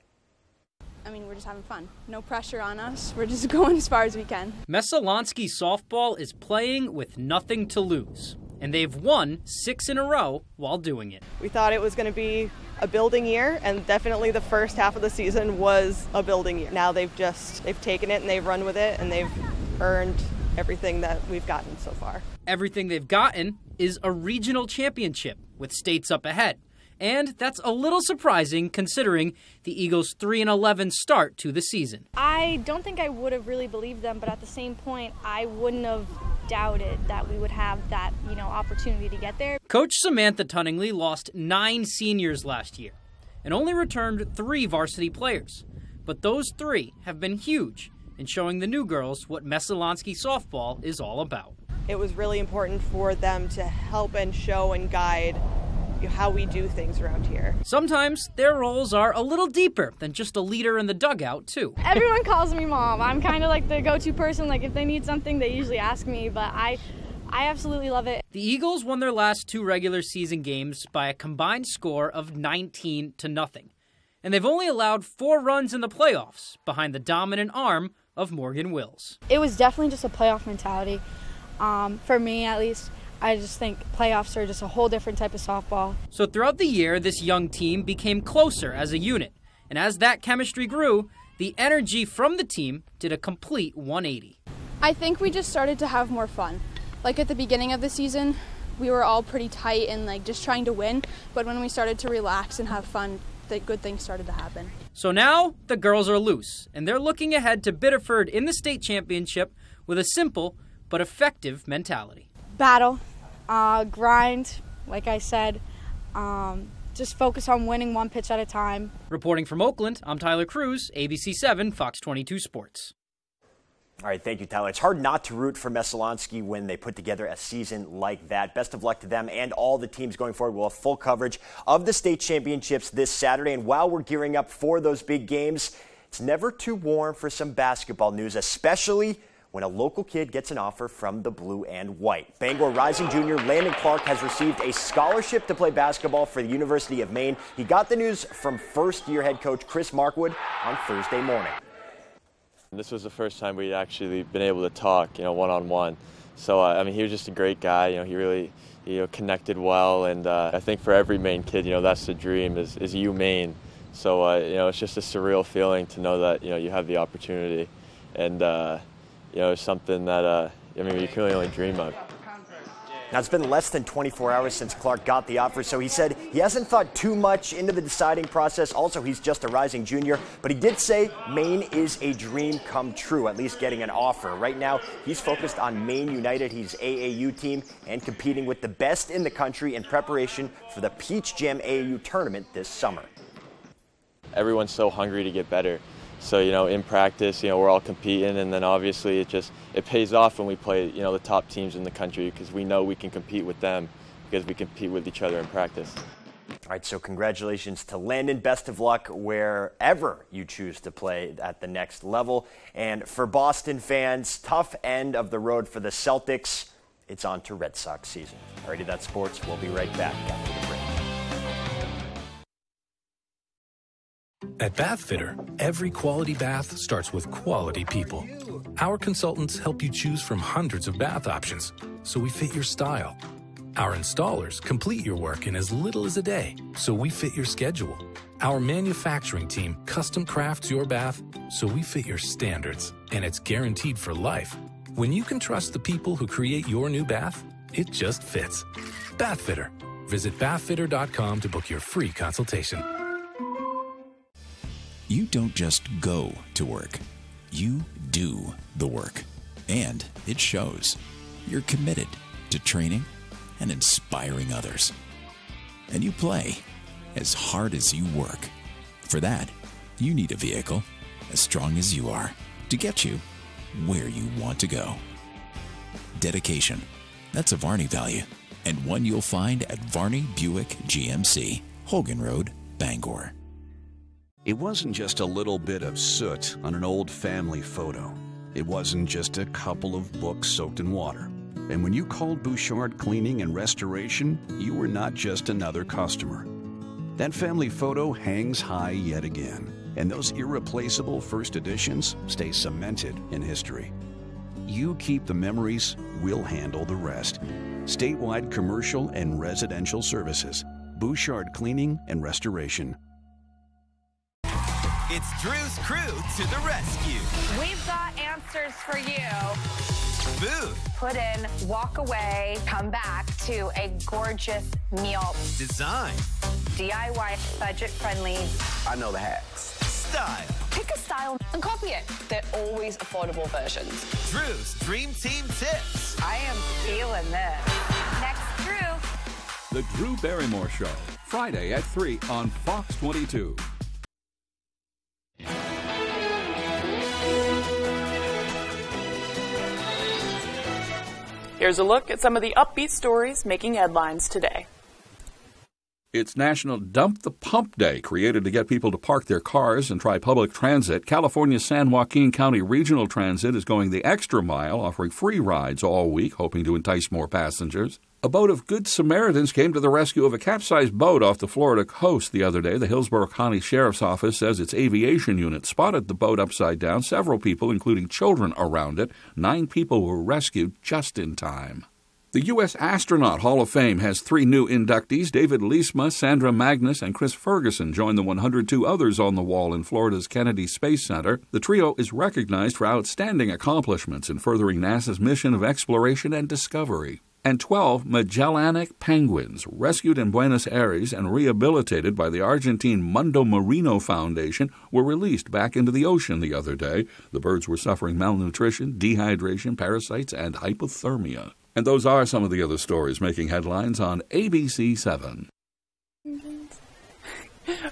I mean, we're just having fun. No pressure on us. We're just going as far as we can. Messalonski softball is playing with nothing to lose. and they've won 6 in a row while doing it. We thought it was going to be a building year, and definitely the first half of the season was a building year. Now they've taken it and they've run with it, and they've earned everything that we've gotten so far. Everything they've gotten is a regional championship with states up ahead. And that's a little surprising considering the Eagles' 3-11 start to the season. I don't think I would have really believed them, but at the same point, I wouldn't have doubted that we would have that, opportunity to get there. Coach Samantha Tunningley lost 9 seniors last year and only returned 3 varsity players. But those 3 have been huge in showing the new girls what Messalonski softball is all about. It was really important for them to help and show and guide how we do things around here. Sometimes their roles are a little deeper than just a leader in the dugout, too. Everyone calls me mom. I'm kind of like the go-to person. Like if they need something, they usually ask me, but I absolutely love it. The Eagles won their last 2 regular season games by a combined score of 19-0. And they've only allowed 4 runs in the playoffs behind the dominant arm of Morgan Wills. It was definitely just a playoff mentality. For me, at least. I just think playoffs are just a whole different type of softball. So throughout the year, this young team became closer as a unit. And as that chemistry grew, the energy from the team did a complete 180. I think we just started to have more fun. Like at the beginning of the season, we were all pretty tight and just trying to win. But when we started to relax and have fun, the good things started to happen. So now the girls are loose, and they're looking ahead to Biddeford in the state championship with a simple but effective mentality. Battle, grind, like I said, just focus on winning one pitch at a time. Reporting from Oakland, I'm Tyler Cruz, ABC 7, Fox 22 Sports. All right, thank you, Tyler. It's hard not to root for Messalonski when they put together a season like that. Best of luck to them and all the teams going forward. We'll have full coverage of the state championships this Saturday. And while we're gearing up for those big games, it's never too warm for some basketball news, especially when a local kid gets an offer from the blue and white. Bangor Rising junior Landon Clark has received a scholarship to play basketball for the University of Maine. He got the news from first-year head coach Chris Markwood on Thursday morning. This was the first time we'd actually been able to talk, one-on-one. So, he was just a great guy. He really, connected well. And I think for every Maine kid, that's the dream is U Maine. So, it's just a surreal feeling to know that, you have the opportunity. And, it's something that, you can really only dream of. Now, it's been less than 24 hours since Clark got the offer, so he said he hasn't thought too much into the deciding process. Also, he's just a rising junior, but he did say Maine is a dream come true, at least getting an offer. Right now, he's focused on Maine United, his AAU team, and competing with the best in the country in preparation for the Peach Jam AAU tournament this summer. Everyone's so hungry to get better. So, in practice, we're all competing, and then obviously it pays off when we play, the top teams in the country because we know we can compete with them because we compete with each other in practice. All right, so congratulations to Landon. Best of luck wherever you choose to play at the next level. And for Boston fans, tough end of the road for the Celtics. It's on to Red Sox season. All righty, that's sports. We'll be right back after the break. At Bathfitter, every quality bath starts with quality people. Our consultants help you choose from hundreds of bath options, so we fit your style. Our installers complete your work in as little as a day, so we fit your schedule. Our manufacturing team custom crafts your bath, so we fit your standards, and it's guaranteed for life. When you can trust the people who create your new bath, it just fits. Bathfitter. Visit bathfitter.com to book your free consultation. You don't just go to work. You do the work. And it shows. You're committed to training and inspiring others. And you play as hard as you work. For that, you need a vehicle as strong as you are to get you where you want to go. Dedication. That's a Varney value, and one you'll find at Varney Buick GMC, Hogan Road, Bangor. It wasn't just a little bit of soot on an old family photo. It wasn't just a couple of books soaked in water. And when you called Bouchard Cleaning and Restoration, you were not just another customer. That family photo hangs high yet again, and those irreplaceable first editions stay cemented in history. You keep the memories, we'll handle the rest. statewide commercial and residential services. Bouchard Cleaning and Restoration. It's Drew's crew to the rescue. We've got answers for you. Food. Put in, walk away, come back to a gorgeous meal. Design. DIY, budget-friendly. I know the hacks. Style. Pick a style and copy it. They're always affordable versions. Drew's Dream Team Tips. I am feeling this. Next, Drew. The Drew Barrymore Show, Friday at 3 on Fox 22. Here's a look at some of the upbeat stories making headlines today. It's National Dump the Pump Day, created to get people to park their cars and try public transit. California's San Joaquin County Regional Transit is going the extra mile, offering free rides all week, hoping to entice more passengers. A boat of Good Samaritans came to the rescue of a capsized boat off the Florida coast the other day. The Hillsborough County Sheriff's Office says its aviation unit spotted the boat upside down. Several people, including children, around it. 9 people were rescued just in time. The U.S. Astronaut Hall of Fame has 3 new inductees. David Leesma, Sandra Magnus, and Chris Ferguson join the 102 others on the wall in Florida's Kennedy Space Center. The trio is recognized for outstanding accomplishments in furthering NASA's mission of exploration and discovery. And 12 Magellanic penguins, rescued in Buenos Aires and rehabilitated by the Argentine Mundo Marino Foundation, were released back into the ocean the other day. The birds were suffering malnutrition, dehydration, parasites, and hypothermia. And those are some of the other stories making headlines on ABC 7.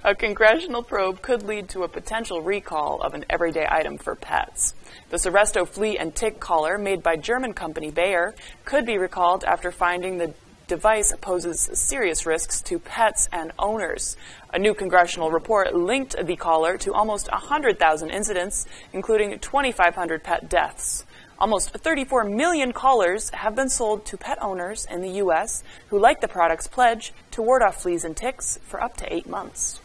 A congressional probe could lead to a potential recall of an everyday item for pets. The Seresto flea and tick collar, made by German company Bayer, could be recalled after finding the device poses serious risks to pets and owners. A new congressional report linked the collar to almost 100,000 incidents, including 2,500 pet deaths. Almost 34 million collars have been sold to pet owners in the U.S. who like the product's pledge to ward off fleas and ticks for up to 8 months.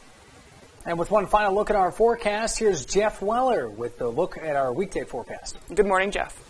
And with one final look at our forecast, here's Jeff Weller with the look at our weekday forecast. Good morning, Jeff.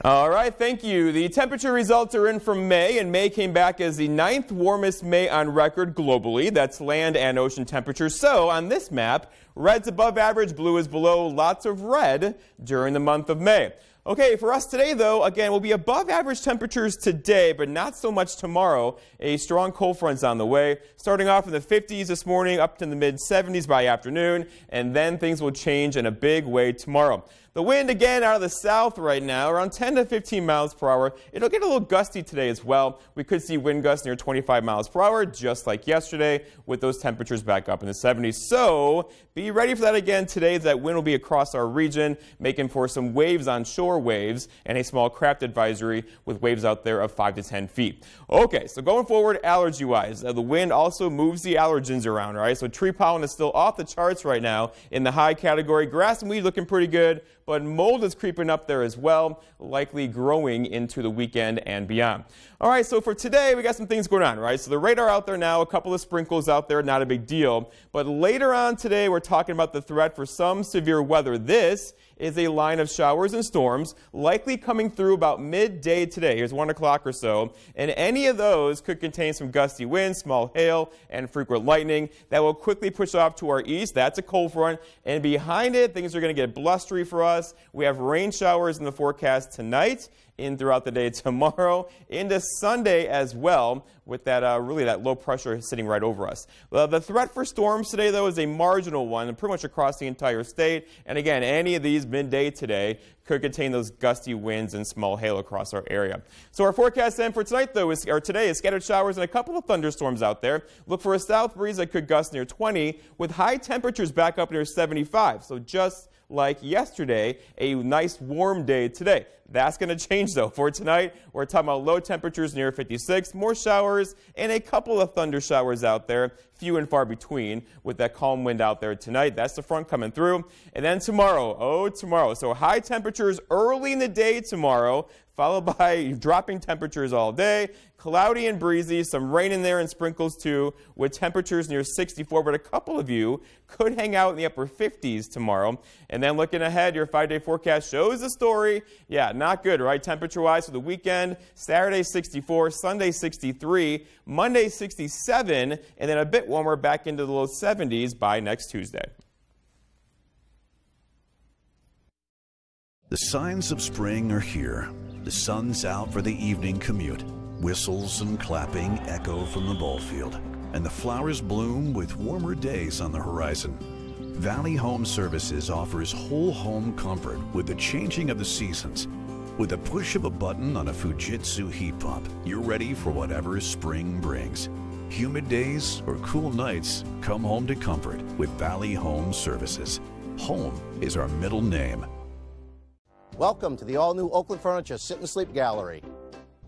All right, thank you. The temperature results are in from May, and May came back as the 9th warmest May on record globally. That's land and ocean temperatures. So on this map, red's above average, blue is below, lots of red during the month of May. Okay, for us today, though, again, we'll be above average temperatures today, but not so much tomorrow. A strong cold front's on the way, starting off in the 50s this morning, up to the mid-70s by afternoon, and then things will change in a big way tomorrow. The wind, again, out of the south right now, around 10 to 15 miles per hour. It'll get a little gusty today as well. We could see wind gusts near 25 miles per hour, just like yesterday, with those temperatures back up in the 70s. So be ready for that again today. That wind will be across our region, making for some waves on shore waves and a small craft advisory with waves out there of 5 to 10 feet. Okay, so going forward, allergy-wise, the wind also moves the allergens around, right? So tree pollen is still off the charts right now in the high category. Grass and weed looking pretty good, but mold is creeping up there as well, likely growing into the weekend and beyond. All right, so for today, we got some things going on, right? So the radar out there now, a couple of sprinkles out there, not a big deal. But later on today, we're talking about the threat for some severe weather. This is a line of showers and storms likely coming through about midday today. Here's 1 o'clock or so. And any of those could contain some gusty winds, small hail, and frequent lightning that will quickly push off to our east. That's a cold front. And behind it, things are going to get blustery for us. We have rain showers in the forecast tonight, in throughout the day tomorrow, into Sunday as well, with that really that low pressure sitting right over us. The threat for storms today, though, is a marginal one, pretty much across the entire state. And again, any of these midday today could contain those gusty winds and small hail across our area. So our forecast then for tonight, though, today is scattered showers and a couple of thunderstorms out there. Look for a south breeze that could gust near 20, with high temperatures back up near 75. So just like yesterday, a nice warm day today. That's going to change, though. For tonight, we're talking about low temperatures near 56, more showers, and a couple of thunder showers out there, few and far between, with that calm wind out there tonight. That's the front coming through. And then tomorrow, so high temperatures early in the day tomorrow, followed by dropping temperatures all day. Cloudy and breezy, some rain in there and sprinkles too, with temperatures near 64, but a couple of you could hang out in the upper 50s tomorrow. And then looking ahead, your 5-day forecast shows the story. Yeah, not good, right? Temperature-wise for the weekend, Saturday 64, Sunday 63, Monday 67, and then a bit warmer back into the low 70s by next Tuesday. The signs of spring are here. The sun's out for the evening commute. Whistles and clapping echo from the ball field, and the flowers bloom with warmer days on the horizon. Valley Home Services offers whole home comfort with the changing of the seasons. With a push of a button on a Fujitsu heat pump, you're ready for whatever spring brings. Humid days or cool nights, come home to comfort with Valley Home Services. Home is our middle name. Welcome to the all-new Oakland Furniture Sit and Sleep Gallery.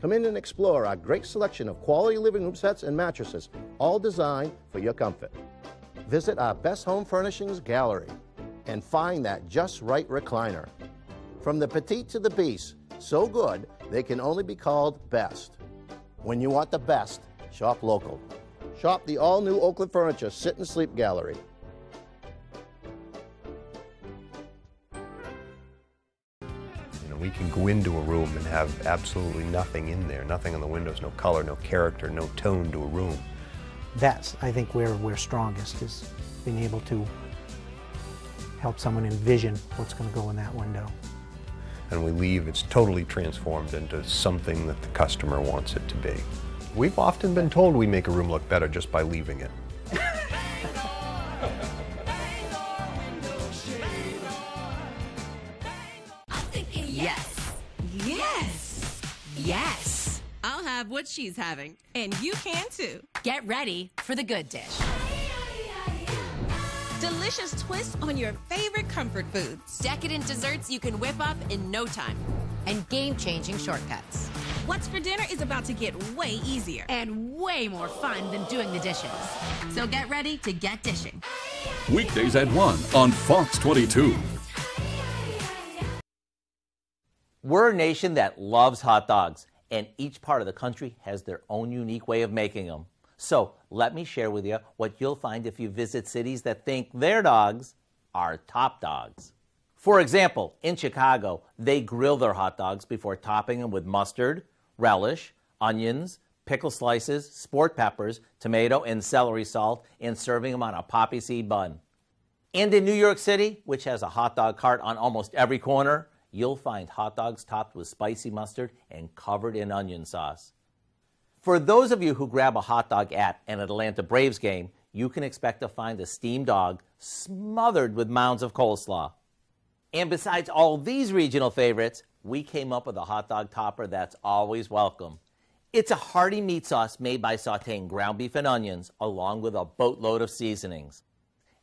Come in and explore our great selection of quality living room sets and mattresses, all designed for your comfort. Visit our Best Home Furnishings Gallery and find that just right recliner. From the petite to the beast, so good they can only be called best. When you want the best, shop local. Shop the all-new Oakland Furniture Sit and Sleep Gallery. We can go into a room and have absolutely nothing in there, nothing on the windows, no color, no character, no tone to a room. That's, I think, where we're strongest, is being able to help someone envision what's going to go in that window. And we leave, it's totally transformed into something that the customer wants it to be. We've often been told we make a room look better just by leaving it. Yes. Yes. Yes. I'll have what she's having. And you can too. Get ready for the good dish. Delicious twists on your favorite comfort foods. Decadent desserts you can whip up in no time. And game-changing shortcuts. What's for dinner is about to get way easier. And way more fun than doing the dishes. So get ready to get dishing. Weekdays at 1 on Fox 22. We're a nation that loves hot dogs, and each part of the country has their own unique way of making them. So let me share with you what you'll find if you visit cities that think their dogs are top dogs. For example, in Chicago, they grill their hot dogs before topping them with mustard, relish, onions, pickle slices, sport peppers, tomato, and celery salt, and serving them on a poppy seed bun. And in New York City, which has a hot dog cart on almost every corner, you'll find hot dogs topped with spicy mustard and covered in onion sauce. For those of you who grab a hot dog at an Atlanta Braves game, you can expect to find a steamed dog smothered with mounds of coleslaw. And besides all these regional favorites, we came up with a hot dog topper that's always welcome. It's a hearty meat sauce made by sauteing ground beef and onions along with a boatload of seasonings.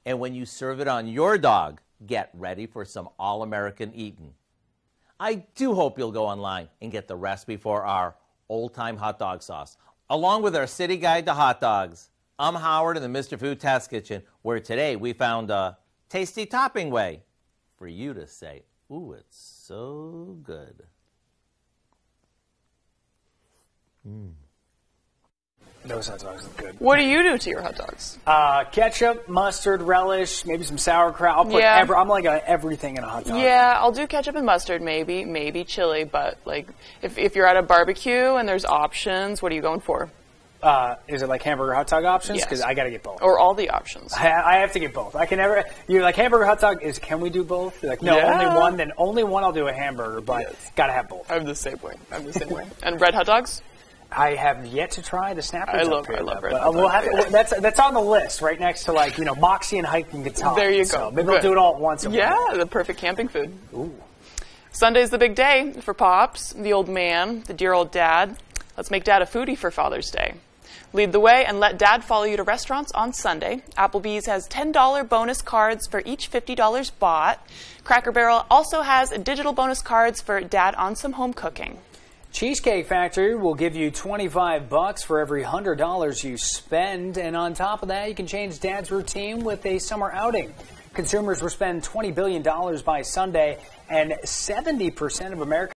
And when you serve it on your dog, get ready for some all-American eating. I do hope you'll go online and get the recipe for our old-time hot dog sauce, along with our city guide to hot dogs. I'm Howard in the Mr. Food Test Kitchen, where today we found a tasty topping way for you to say, ooh, it's so good. Those hot dogs look good. What do you do to your hot dogs? Ketchup, mustard, relish, maybe some sauerkraut. I'll put I'm like everything in a hot dog. Yeah, I'll do ketchup and mustard, maybe chili. But like, if you're at a barbecue and there's options, what are you going for? Is it like hamburger hot dog options? Yes. Because I got to get both. Or all the options. I have to get both. I can never. You're like hamburger hot dog is. Can we do both? You're like no, only one. Then only one. I'll do a hamburger, but gotta have both. I'm the same way. And red hot dogs? I have yet to try the snappers. I love red hot We'll dogs. that's on the list right next to like Moxie and hiking guitar. There you go. So maybe we'll do it all at once. Yeah, the perfect camping food. Ooh. Sunday's the big day for Pops, the old man, the dear old dad. Let's make Dad a foodie for Father's Day. Lead the way and let Dad follow you to restaurants on Sunday. Applebee's has $10 bonus cards for each $50 bought. Cracker Barrel also has digital bonus cards for Dad on some home cooking. Cheesecake Factory will give you $25 for every $100 you spend. And on top of that, you can change Dad's routine with a summer outing. Consumers will spend $20 billion by Sunday, and 70% of Americans